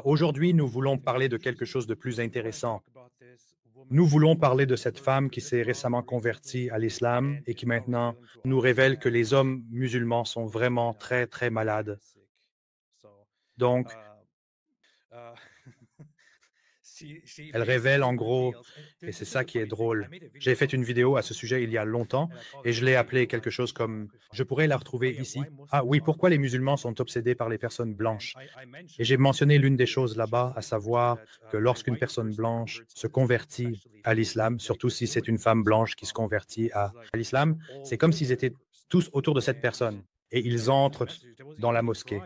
Aujourd'hui, nous voulons parler de quelque chose de plus intéressant. Nous voulons parler de cette femme qui s'est récemment convertie à l'islam et qui maintenant nous révèle que les hommes musulmans sont vraiment très, très malades. Donc, elle révèle en gros, et c'est ça qui est drôle. J'ai fait une vidéo à ce sujet il y a longtemps et je l'ai appelée quelque chose comme, je pourrais la retrouver ici. Ah oui, pourquoi les musulmans sont obsédés par les personnes blanches? Et j'ai mentionné l'une des choses là-bas, à savoir que lorsqu'une personne blanche se convertit à l'islam, surtout si c'est une femme blanche qui se convertit à l'islam, c'est comme s'ils étaient tous autour de cette personne et ils entrent dans la mosquée.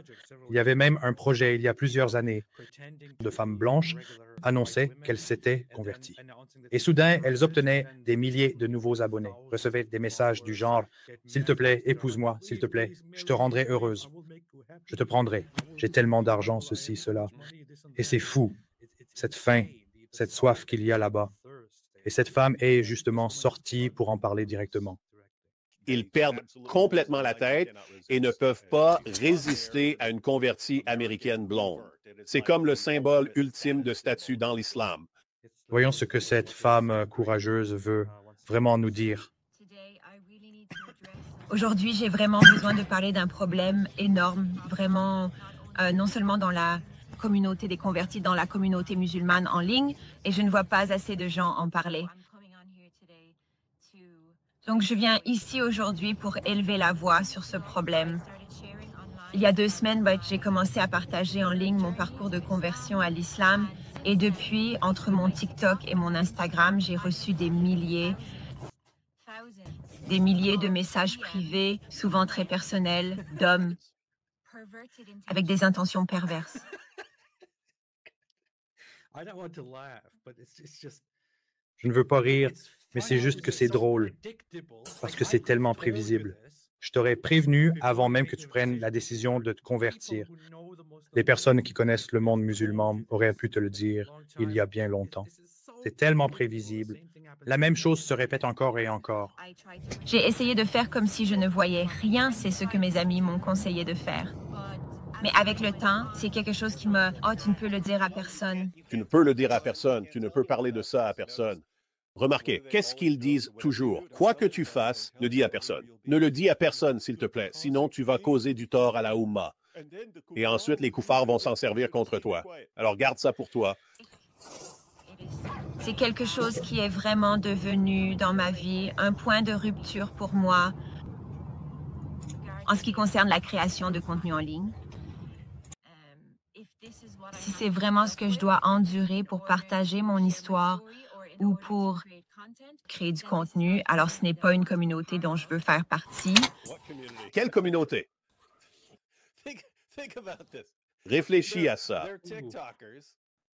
Il y avait même un projet il y a plusieurs années de femmes blanches annonçaient qu'elles s'étaient converties. Et soudain, elles obtenaient des milliers de nouveaux abonnés, recevaient des messages du genre « S'il te plaît, épouse-moi, s'il te plaît, je te rendrai heureuse, je te prendrai, j'ai tellement d'argent, ceci, cela. » Et c'est fou, cette faim, cette soif qu'il y a là-bas. Et cette femme est justement sortie pour en parler directement. Ils perdent complètement la tête et ne peuvent pas résister à une convertie américaine blonde. C'est comme le symbole ultime de statut dans l'islam. Voyons ce que cette femme courageuse veut vraiment nous dire. Aujourd'hui, j'ai vraiment besoin de parler d'un problème énorme, vraiment, non seulement dans la communauté des convertis, dans la communauté musulmane en ligne, et je ne vois pas assez de gens en parler. Donc, je viens ici aujourd'hui pour élever la voix sur ce problème. Il y a 2 semaines, j'ai commencé à partager en ligne mon parcours de conversion à l'islam, et depuis, entre mon TikTok et mon Instagram, j'ai reçu des milliers de messages privés, souvent très personnels, d'hommes avec des intentions perverses. Je ne veux pas rire, mais c'est juste que c'est drôle, parce que c'est tellement prévisible. Je t'aurais prévenu avant même que tu prennes la décision de te convertir. Les personnes qui connaissent le monde musulman auraient pu te le dire il y a bien longtemps. C'est tellement prévisible. La même chose se répète encore et encore. J'ai essayé de faire comme si je ne voyais rien, c'est ce que mes amis m'ont conseillé de faire. Mais avec le temps, c'est quelque chose qui me « Oh, tu ne peux le dire à personne. » Tu ne peux le dire à personne, tu ne peux parler de ça à personne. Remarquez, qu'est-ce qu'ils disent toujours? Quoi que tu fasses, ne dis à personne. Ne le dis à personne, s'il te plaît, sinon tu vas causer du tort à la Oumma. Et ensuite, les koufars vont s'en servir contre toi. Alors garde ça pour toi. C'est quelque chose qui est vraiment devenu dans ma vie un point de rupture pour moi en ce qui concerne la création de contenu en ligne. Si c'est vraiment ce que je dois endurer pour partager mon histoire ou pour créer du contenu, alors ce n'est pas une communauté dont je veux faire partie. Quelle communauté? Réfléchis à ça.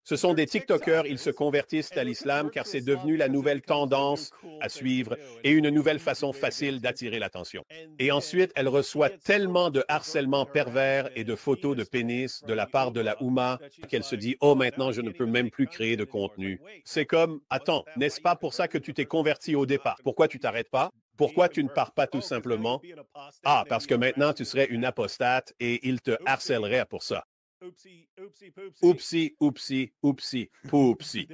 Ce sont des TikTokers, ils se convertissent à l'islam car c'est devenu la nouvelle tendance à suivre et une nouvelle façon facile d'attirer l'attention. Et ensuite, elle reçoit tellement de harcèlement pervers et de photos de pénis de la part de la Oumma qu'elle se dit « Oh, maintenant, je ne peux même plus créer de contenu. » C'est comme « Attends, n'est-ce pas pour ça que tu t'es converti au départ? Pourquoi tu t'arrêtes pas? Pourquoi tu ne pars pas tout simplement? Ah, parce que maintenant, tu serais une apostate et ils te harcèleraient pour ça. » Oupsie, oupsie, oupsie, poupsie.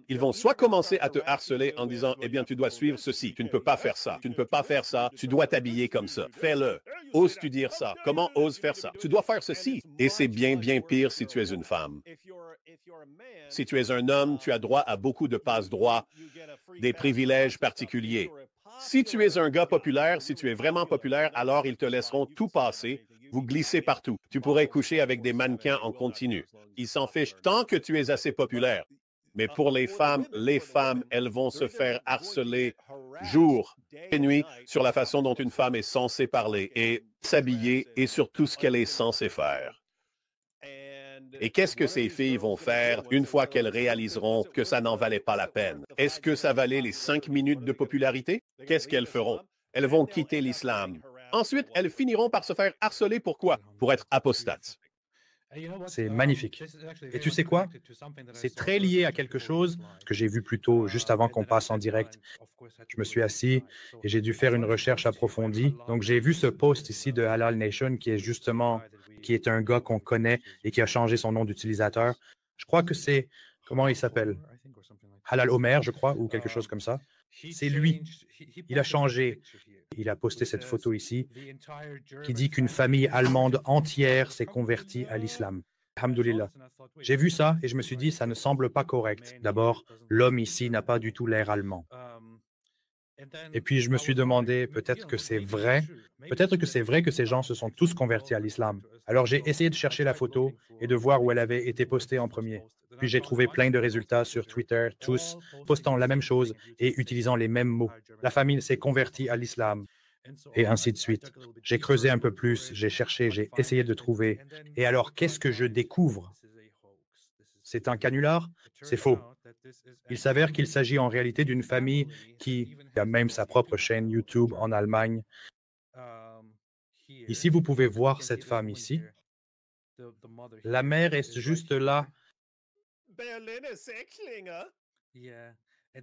Ils vont soit commencer à te harceler en disant, eh bien, tu dois suivre ceci, tu ne peux pas faire ça, tu ne peux pas faire ça, tu dois t'habiller comme ça, fais-le. Oses-tu dire ça? Comment oses faire ça? Tu dois faire ceci. Et c'est bien, bien pire si tu es une femme. Si tu es un homme, tu as droit à beaucoup de passe-droits, des privilèges particuliers. Si tu es un gars populaire, si tu es vraiment populaire, alors ils te laisseront tout passer. Vous glissez partout. Tu pourrais coucher avec des mannequins en continu. Ils s'en fichent tant que tu es assez populaire. Mais pour les femmes, elles vont se faire harceler jour et nuit sur la façon dont une femme est censée parler et s'habiller et sur tout ce qu'elle est censée faire. Et qu'est-ce que ces filles vont faire une fois qu'elles réaliseront que ça n'en valait pas la peine? Est-ce que ça valait les 5 minutes de popularité? Qu'est-ce qu'elles feront? Elles vont quitter l'islam. Ensuite, elles finiront par se faire harceler. Pourquoi? Pour être apostates. C'est magnifique. Et tu sais quoi? C'est très lié à quelque chose que j'ai vu plus tôt, juste avant qu'on passe en direct. Je me suis assis et j'ai dû faire une recherche approfondie. Donc, j'ai vu ce post ici de Halal Nation qui est un gars qu'on connaît et qui a changé son nom d'utilisateur. Je crois que c'est, comment il s'appelle? Halal Omer, je crois, ou quelque chose comme ça. C'est lui. Il a changé. Il a posté cette photo ici qui dit qu'une famille allemande entière s'est convertie à l'islam. Alhamdoulilah. J'ai vu ça et je me suis dit, ça ne semble pas correct. D'abord, l'homme ici n'a pas du tout l'air allemand. Et puis, je me suis demandé, peut-être que c'est vrai. Peut-être que c'est vrai que ces gens se sont tous convertis à l'islam. Alors, j'ai essayé de chercher la photo et de voir où elle avait été postée en premier. Puis, j'ai trouvé plein de résultats sur Twitter, tous postant la même chose et utilisant les mêmes mots. La famille s'est convertie à l'islam et ainsi de suite. J'ai creusé un peu plus, j'ai cherché, j'ai essayé de trouver. Et alors, qu'est-ce que je découvre? C'est un canular? C'est faux. Il s'avère qu'il s'agit en réalité d'une famille qui a même sa propre chaîne YouTube en Allemagne. Ici, vous pouvez voir cette femme ici. La mère est juste là.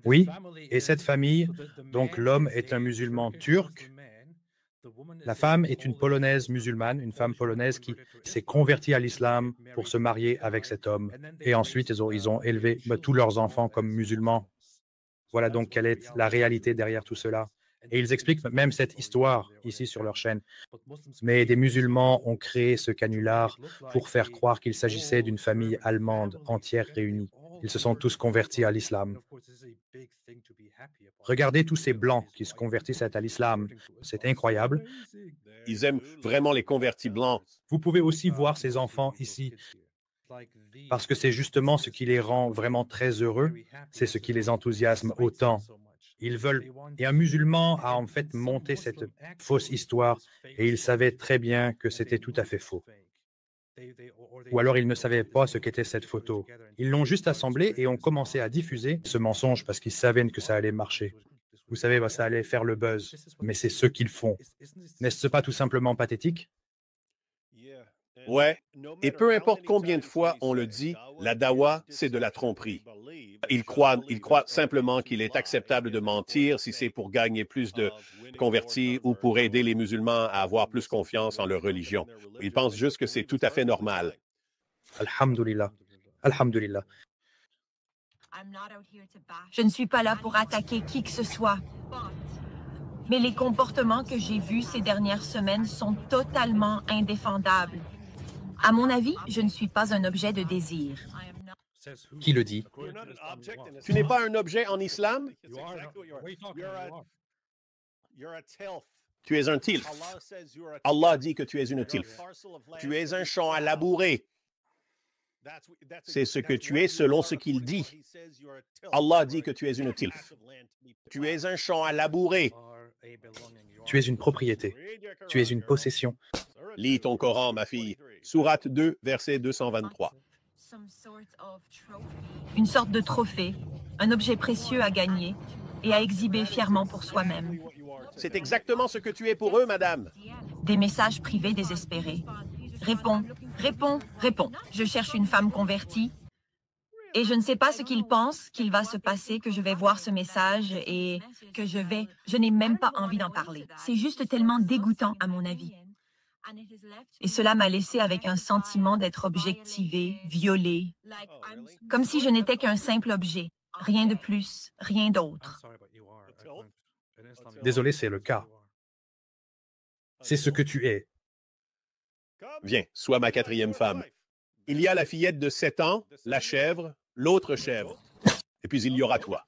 Oui, et cette famille, donc l'homme est un musulman turc. La femme est une Polonaise musulmane, une femme polonaise qui s'est convertie à l'islam pour se marier avec cet homme. Et ensuite, ils ont élevé tous leurs enfants comme musulmans. Voilà donc quelle est la réalité derrière tout cela. Et ils expliquent même cette histoire ici sur leur chaîne. Mais des musulmans ont créé ce canular pour faire croire qu'il s'agissait d'une famille allemande entière réunie. Ils se sont tous convertis à l'islam. Regardez tous ces blancs qui se convertissent à l'islam. C'est incroyable. Ils aiment vraiment les convertis blancs. Vous pouvez aussi voir ces enfants ici, parce que c'est justement ce qui les rend vraiment très heureux, c'est ce qui les enthousiasme autant. Ils veulent, et un musulman a en fait monté cette fausse histoire, et il savait très bien que c'était tout à fait faux. Ou alors ils ne savaient pas ce qu'était cette photo. Ils l'ont juste assemblée et ont commencé à diffuser ce mensonge parce qu'ils savaient que ça allait marcher. Vous savez, ça allait faire le buzz, mais c'est ce qu'ils font. N'est-ce pas tout simplement pathétique? Ouais, et peu importe combien de fois on le dit, la dawa, c'est de la tromperie. Ils croient simplement qu'il est acceptable de mentir si c'est pour gagner plus de convertis ou pour aider les musulmans à avoir plus confiance en leur religion. Ils pensent juste que c'est tout à fait normal. Alhamdulillah. Alhamdulillah. Je ne suis pas là pour attaquer qui que ce soit. Mais les comportements que j'ai vus ces dernières semaines sont totalement indéfendables. À mon avis, je ne suis pas un objet de désir. Qui le dit? Tu n'es pas un objet en islam? Tu es un tilf. Allah dit que tu es une tilf. Tu es un champ à labourer. C'est ce que tu es selon ce qu'il dit. Allah dit que tu es une tilf. Tu es un champ à labourer. Tu es une propriété. Tu es une possession. Lis ton Coran, ma fille. Sourate 2, verset 223. Une sorte de trophée, un objet précieux à gagner et à exhiber fièrement pour soi-même. C'est exactement ce que tu es pour eux, madame. Des messages privés désespérés. Réponds, réponds, réponds. Je cherche une femme convertie et je ne sais pas ce qu'ils pensent qu'il va se passer, que je vais voir ce message et que je n'ai même pas envie d'en parler. C'est juste tellement dégoûtant à mon avis. Et cela m'a laissé avec un sentiment d'être objectivée, violée, comme si je n'étais qu'un simple objet, rien de plus, rien d'autre. Désolé, c'est le cas. C'est ce que tu es. Viens, sois ma quatrième femme. Il y a la fillette de 7 ans, la chèvre, l'autre chèvre. Et puis il y aura toi.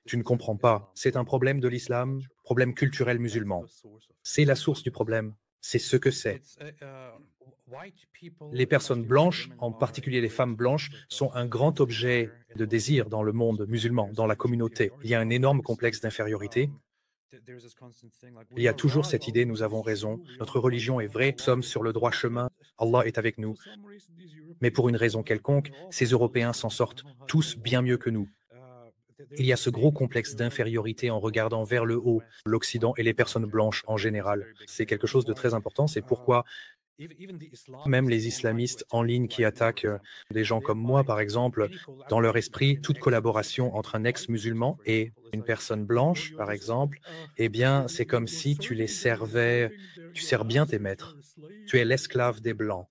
Tu ne comprends pas. C'est un problème de l'islam, problème culturel musulman. C'est la source du problème. C'est ce que c'est. Les personnes blanches, en particulier les femmes blanches, sont un grand objet de désir dans le monde musulman, dans la communauté. Il y a un énorme complexe d'infériorité. Il y a toujours cette idée, nous avons raison, notre religion est vraie, nous sommes sur le droit chemin, Allah est avec nous. Mais pour une raison quelconque, ces Européens s'en sortent tous bien mieux que nous. Il y a ce gros complexe d'infériorité en regardant vers le haut l'Occident et les personnes blanches en général. C'est quelque chose de très important. C'est pourquoi même les islamistes en ligne qui attaquent des gens comme moi, par exemple, dans leur esprit, toute collaboration entre un ex-musulman et une personne blanche, par exemple, eh bien, c'est comme si tu les servais, tu sers bien tes maîtres. Tu es l'esclave des Blancs.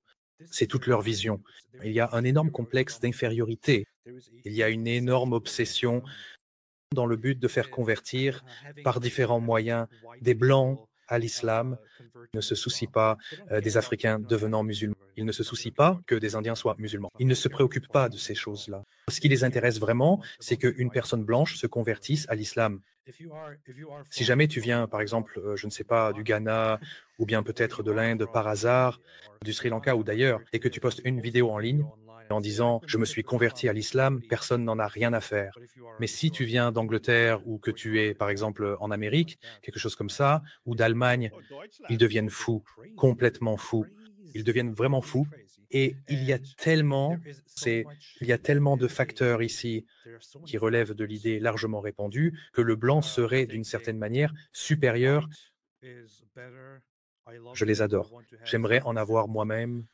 C'est toute leur vision. Il y a un énorme complexe d'infériorité. Il y a une énorme obsession dans le but de faire convertir par différents moyens des Blancs à l'islam. Ils ne se soucient pas des Africains devenant musulmans. Ils ne se soucient pas que des Indiens soient musulmans. Ils ne se préoccupent pas de ces choses-là. Ce qui les intéresse vraiment, c'est qu'une personne blanche se convertisse à l'islam. Si jamais tu viens, par exemple, je ne sais pas, du Ghana ou bien peut-être de l'Inde par hasard, du Sri Lanka ou d'ailleurs, et que tu postes une vidéo en ligne en disant « je me suis converti à l'islam », personne n'en a rien à faire. Mais si tu viens d'Angleterre ou que tu es, par exemple, en Amérique, quelque chose comme ça, ou d'Allemagne, ils deviennent fous, complètement fous. Ils deviennent vraiment fous. Et il y a tellement de facteurs ici qui relèvent de l'idée largement répandue que le blanc serait d'une certaine manière supérieur. Je les adore. J'aimerais en avoir moi-même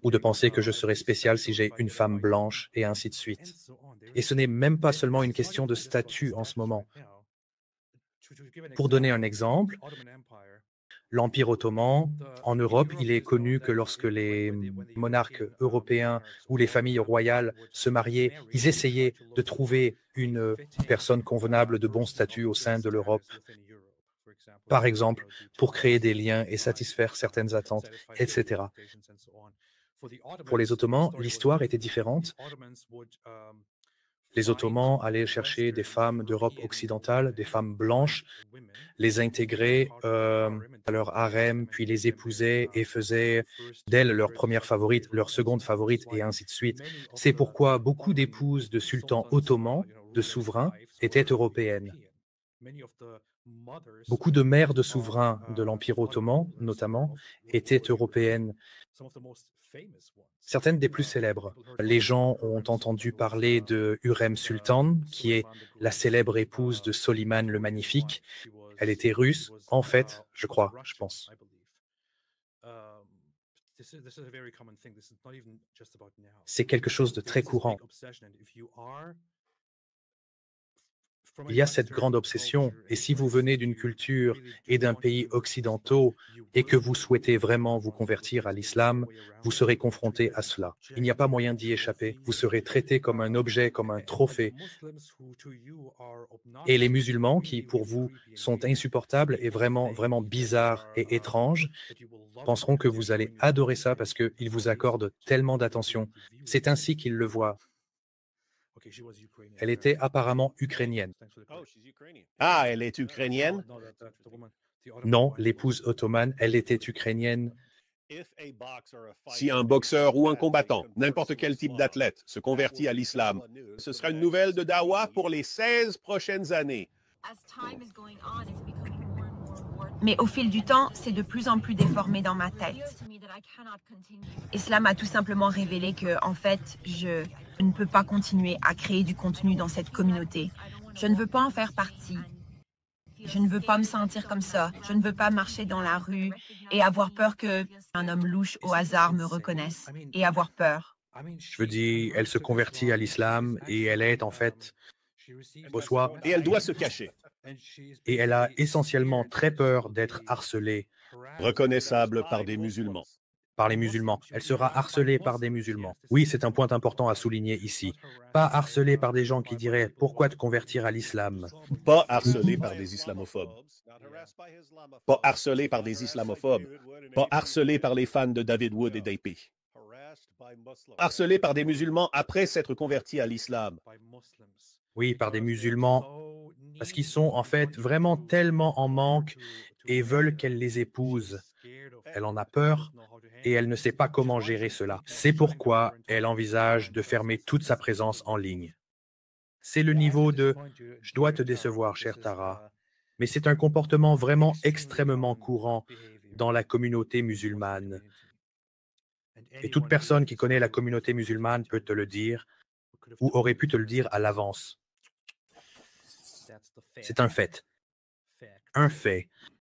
ou de penser que je serais spécial si j'ai une femme blanche et ainsi de suite. Et ce n'est même pas seulement une question de statut en ce moment. Pour donner un exemple, l'Empire ottoman, en Europe, il est connu que lorsque les monarques européens ou les familles royales se mariaient, ils essayaient de trouver une personne convenable de bon statut au sein de l'Europe. Par exemple, pour créer des liens et satisfaire certaines attentes, etc. Pour les Ottomans, l'histoire était différente. Les Ottomans allaient chercher des femmes d'Europe occidentale, des femmes blanches, les intégrer à leur harem, puis les épousaient et faisaient d'elles leur première favorite, leur seconde favorite, et ainsi de suite. C'est pourquoi beaucoup d'épouses de sultans ottomans, de souverains, étaient européennes. Beaucoup de mères de souverains de l'Empire ottoman, notamment, étaient européennes. Certaines des plus célèbres. Les gens ont entendu parler de Hürrem Sultan, qui est la célèbre épouse de Soliman le Magnifique. Elle était russe, en fait, je crois, je pense. C'est quelque chose de très courant. Il y a cette grande obsession, et si vous venez d'une culture et d'un pays occidentaux et que vous souhaitez vraiment vous convertir à l'islam, vous serez confronté à cela. Il n'y a pas moyen d'y échapper. Vous serez traité comme un objet, comme un trophée. Et les musulmans, qui pour vous sont insupportables et vraiment, vraiment bizarres et étranges, penseront que vous allez adorer ça parce qu'ils vous accordent tellement d'attention. C'est ainsi qu'ils le voient. Elle était apparemment ukrainienne. Ah, elle est ukrainienne? Non, l'épouse ottomane, elle était ukrainienne. Si un boxeur ou un combattant, n'importe quel type d'athlète, se convertit à l'islam, ce sera une nouvelle de Dawa pour les 16 prochaines années. Mais au fil du temps, c'est de plus en plus déformé dans ma tête. Islam a tout simplement révélé que, en fait, je ne peux pas continuer à créer du contenu dans cette communauté. Je ne veux pas en faire partie. Je ne veux pas me sentir comme ça. Je ne veux pas marcher dans la rue et avoir peur qu'un homme louche au hasard me reconnaisse et avoir peur. Je veux dire, elle se convertit à l'islam et elle est en fait, reçoit, Et elle doit se cacher. et elle a essentiellement très peur d'être harcelée Reconnaissable par des musulmans. par les musulmans. Elle sera harcelée par des musulmans. Oui, c'est un point important à souligner ici. Pas harcelée par des gens qui diraient « Pourquoi te convertir à l'islam ?» Pas harcelée par des islamophobes. Pas harcelée par des islamophobes. Pas harcelée par les fans de David Wood et d'AP. Harcelée par des musulmans après s'être convertis à l'islam. Oui, par des musulmans, parce qu'ils sont en fait vraiment tellement en manque et veulent qu'elle les épouse. Elle en a peur et elle ne sait pas comment gérer cela. C'est pourquoi elle envisage de fermer toute sa présence en ligne. C'est le niveau de « je dois te décevoir, chère Tara », mais c'est un comportement vraiment extrêmement courant dans la communauté musulmane. Et toute personne qui connaît la communauté musulmane peut te le dire ou aurait pu te le dire à l'avance. C'est un fait. Un fait.